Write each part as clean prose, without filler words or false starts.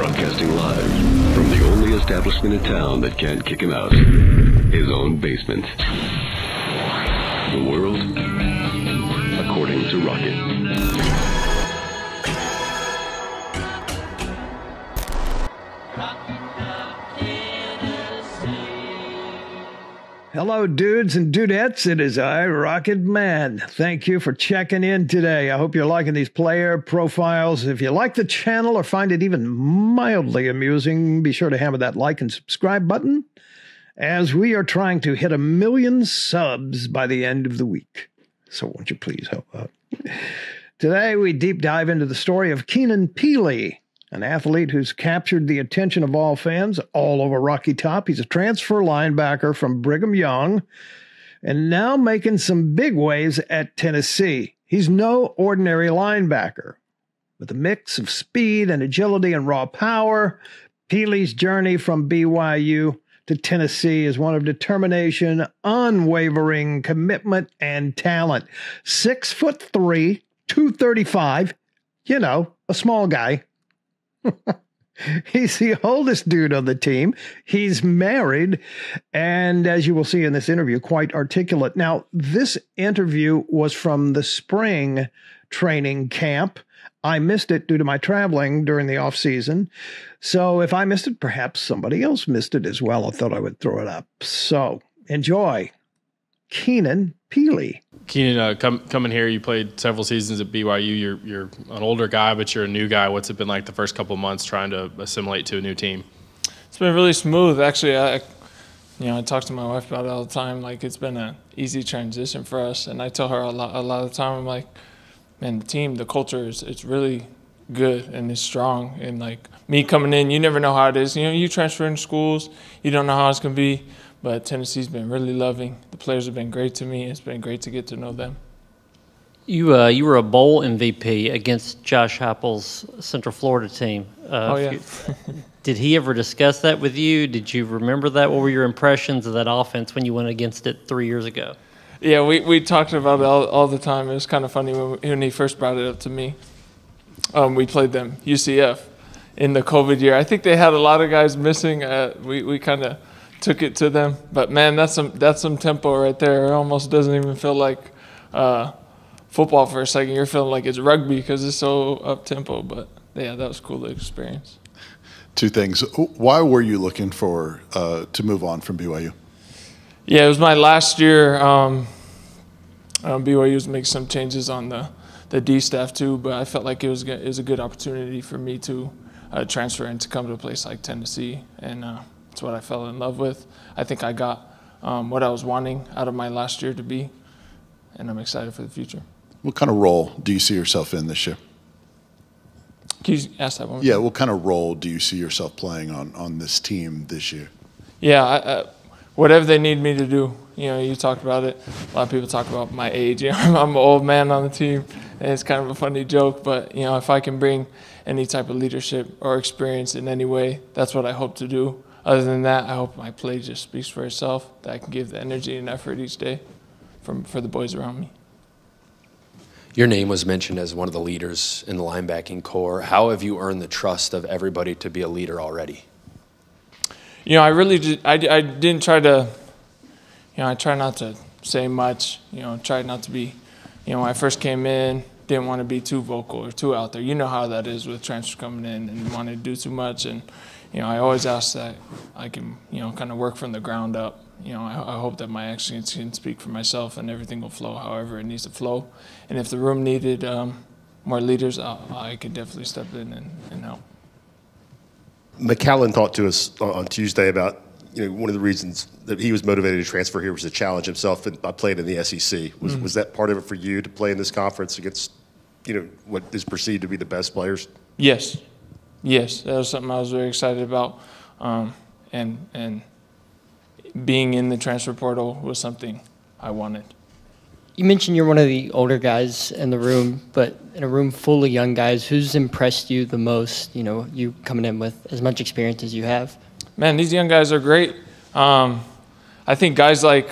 Broadcasting live from the only establishment in town that can't kick him out, his own basement. The world according to Rocket. Hello, dudes and dudettes. It is I, Rocket Man. Thank you for checking in today. I hope you're liking these player profiles. If you like the channel or find it even mildly amusing, be sure to hammer that like and subscribe button, as we are trying to hit 1 million subs by the end of the week. So won't you please help out? Today, we deep dive into the story of Keenan Pili, an athlete who's captured the attention of all fans all over Rocky Top. He's a transfer linebacker from Brigham Young and now making some big waves at Tennessee. He's no ordinary linebacker. With a mix of speed and agility and raw power, Pili's journey from BYU to Tennessee is one of determination, unwavering commitment, and talent. 6'3", 235, you know, a small guy. He's the oldest dude on the team. He's married, and as you will see in this interview, quite articulate. Now, this interview was from the spring training camp. I missed it due to my traveling during the off season. So if I missed it, perhaps somebody else missed it as well. I thought I would throw it up. So enjoy Keenan Pili. Keenan, coming here, you played several seasons at BYU. You're an older guy, but you're a new guy. What's it been like the first couple of months trying to assimilate to a new team? It's been really smooth. Actually, I talk to my wife about it all the time. Like, it's been an easy transition for us, and I tell her a lot of the time, I'm like, man, the team, the culture it's really good and it's strong. And like me coming in, you never know how it is. You know, you transfer in schools, you don't know how it's gonna be. But Tennessee's been really loving. The players have been great to me. It's been great to get to know them. You were a bowl MVP against Josh Heupel's Central Florida team. Did he ever discuss that with you? Did you remember that? What were your impressions of that offense when you went against it 3 years ago? Yeah, we talked about it all the time. It was kind of funny when he first brought it up to me. We played them, UCF, in the COVID year. I think they had a lot of guys missing. We kind of took it to them, but man, that's some tempo right there. It almost doesn't even feel like football for a second. You're feeling like it's rugby because it's so up tempo. But yeah, that was a cool experience. Two things. Why were you looking for to move on from BYU? Yeah, it was my last year. BYU was making some changes on the D staff too, but I felt like it was a good opportunity for me to transfer and to come to a place like Tennessee, and it's what I fell in love with. I think I got what I was wanting out of my last year to be, and I'm excited for the future. What kind of role do you see yourself in this year? Can you ask that one? Yeah, what kind of role do you see yourself playing on this team this year? Yeah, whatever they need me to do. You know, you talked about it. A lot of people talk about my age. You know, I'm an old man on the team, and it's kind of a funny joke. But, you know, if I can bring any type of leadership or experience in any way, that's what I hope to do. Other than that, I hope my play just speaks for itself, that I can give the energy and effort each day for the boys around me. Your name was mentioned as one of the leaders in the linebacking core. How have you earned the trust of everybody to be a leader already? You know, I didn't try to, you know, I try not to say much, you know, try not to be, you know, when I first came in, didn't want to be too vocal or too out there. You know how that is with transfers coming in and wanting to do too much. And, you know, I always ask that I can, you know, kind of work from the ground up. You know, I hope that my actions can speak for myself and everything will flow however it needs to flow. And if the room needed more leaders, I could definitely step in and help. McCallum talked to us on Tuesday about, you know, one of the reasons that he was motivated to transfer here was to challenge himself by playing in the SEC. Was that part of it for you to play in this conference against, you know, what is perceived to be the best players? Yes. Yes, that was something I was very excited about. And being in the transfer portal was something I wanted. You mentioned you're one of the older guys in the room, but in a room full of young guys, who's impressed you the most, you know, you coming in with as much experience as you have? Man, these young guys are great. I think guys like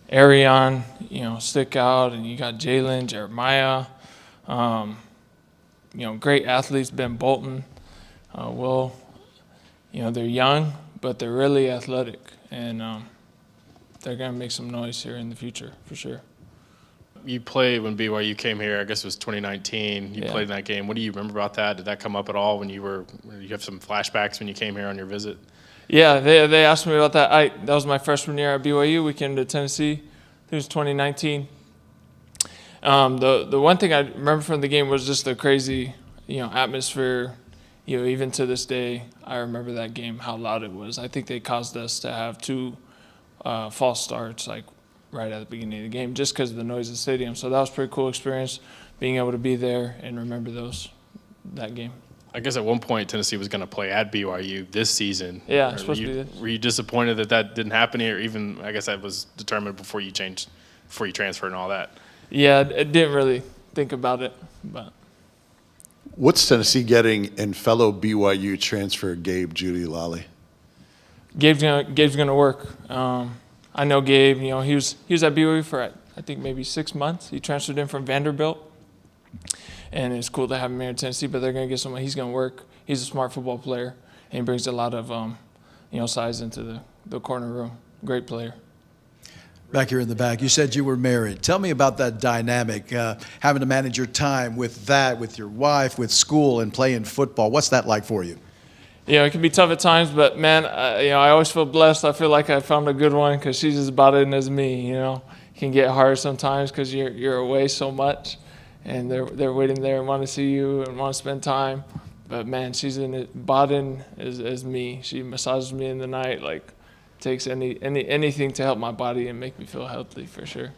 Arion, you know, stick out, and you got Jalen, Jeremiah, you know, great athletes, Ben Bolton. well, you know, they're young, but they're really athletic, and they're going to make some noise here in the future for sure. You played when BYU came here, I guess it was 2019. You Yeah. played in that game. What do you remember about that? Did that come up at all when you have some flashbacks when you came here on your visit? Yeah, they asked me about that. That was my freshman year at BYU. We came to Tennessee. I think it was 2019. The one thing I remember from the game was just the crazy, you know, atmosphere. You know, even to this day, I remember that game, how loud it was. I think they caused us to have 2 false starts, like right at the beginning of the game, just because of the noise of the stadium. So that was a pretty cool experience, being able to be there and remember that game. I guess at one point Tennessee was going to play at BYU this season. Yeah, it's supposed to be this. Were you disappointed that didn't happen here? Even, I guess that was determined before you transferred and all that. Yeah, I didn't really think about it, but. What's Tennessee getting in fellow BYU transfer Gabe Judy-Lally? Gabe's gonna work. I know Gabe. You know, he was at BYU for I think maybe 6 months. He transferred in from Vanderbilt, and it's cool to have him here in Tennessee. But they're gonna get someone. He's gonna work. He's a smart football player, and he brings a lot of size into the corner room. Great player. Back here in the back, you said you were married. Tell me about that dynamic, having to manage your time with your wife, with school, and playing football. What's that like for you? You know, it can be tough at times, but man, I always feel blessed. I feel like I found a good one because she's as about it as me. You know, it can get hard sometimes because you're away so much, and they're waiting there and want to see you and want to spend time. But man, she's in it, bought in as me. She massages me in the night, like takes anything to help my body and make me feel healthy for sure.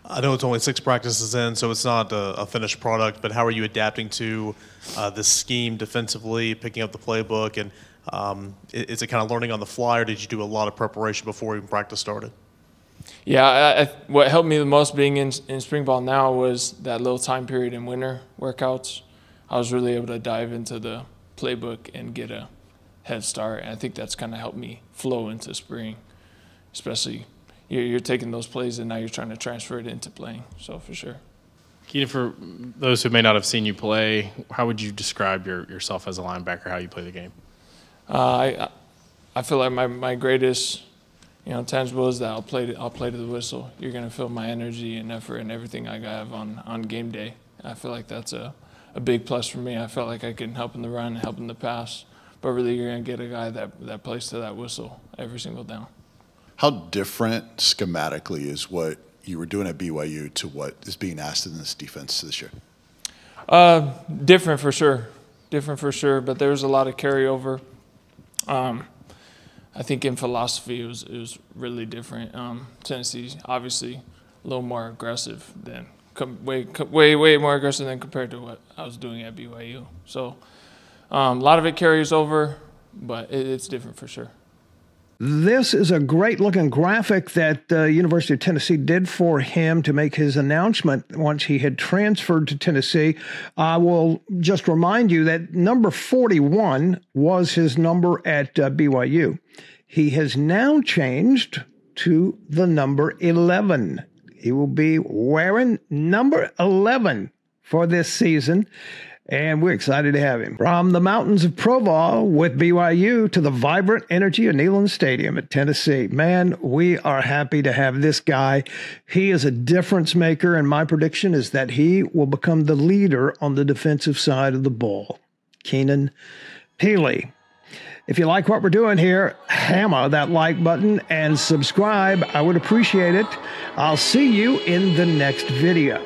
I know it's only 6 practices in, so it's not a finished product, but how are you adapting to this scheme defensively, picking up the playbook, and is it kind of learning on the fly, or did you do a lot of preparation before even practice started? Yeah, what helped me the most being in spring ball now was that little time period in winter workouts. I was really able to dive into the playbook and get a head start, and I think that's kind of helped me flow into spring, especially you're taking those plays and now you're trying to transfer it into playing, so for sure. Keenan, for those who may not have seen you play, how would you describe yourself as a linebacker, how you play the game? I feel like my greatest tangible is that I'll play to the whistle. You're going to feel my energy and effort and everything I have on game day. I feel like that's a big plus for me. I felt like I can help in the run and help in the pass. But really, you're going to get a guy that plays to that whistle every single down. How different schematically is what you were doing at BYU to what is being asked in this defense this year? Different for sure. But there was a lot of carryover. I think in philosophy it was really different. Tennessee's obviously a little more aggressive than way more aggressive than compared to what I was doing at BYU. So. A lot of it carries over, but it's different for sure. This is a great-looking graphic that the University of Tennessee did for him to make his announcement once he had transferred to Tennessee. I will just remind you that number 41 was his number at BYU. He has now changed to the number 11. He will be wearing number 11 for this season. And we're excited to have him. From the mountains of Provo with BYU to the vibrant energy of Neyland Stadium at Tennessee. Man, we are happy to have this guy. He is a difference maker, and my prediction is that he will become the leader on the defensive side of the ball. Keenan Pili. If you like what we're doing here, hammer that like button and subscribe. I would appreciate it. I'll see you in the next video.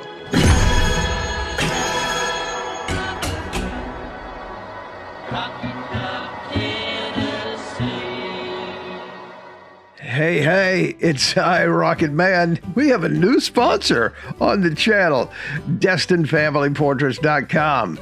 Hey, it's I, Rocket Man. We have a new sponsor on the channel, DestinedFamilyPortraits.com.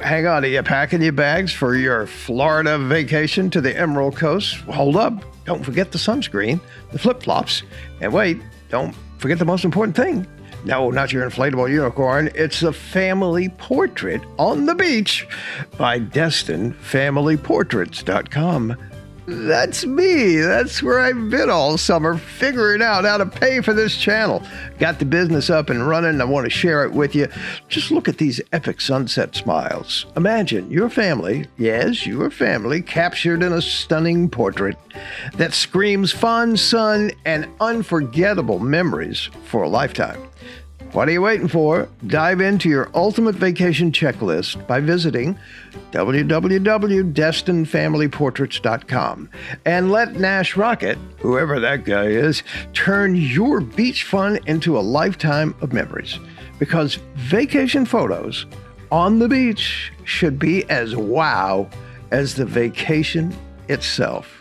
Hang on, are you packing your bags for your Florida vacation to the Emerald Coast? Hold up. Don't forget the sunscreen, the flip-flops, and wait, don't forget the most important thing. No, not your inflatable unicorn. It's a family portrait on the beach by DestinedFamilyPortraits.com. That's me. That's where I've been all summer, figuring out how to pay for this channel. Got the business up and running. I want to share it with you. Just look at these epic sunset smiles. Imagine your family, yes, your family, captured in a stunning portrait that screams fun, sun, and unforgettable memories for a lifetime. What are you waiting for? Dive into your ultimate vacation checklist by visiting www.destinedfamilyportraits.com and let Nash Rocket, whoever that guy is, turn your beach fun into a lifetime of memories. Because vacation photos on the beach should be as wow as the vacation itself.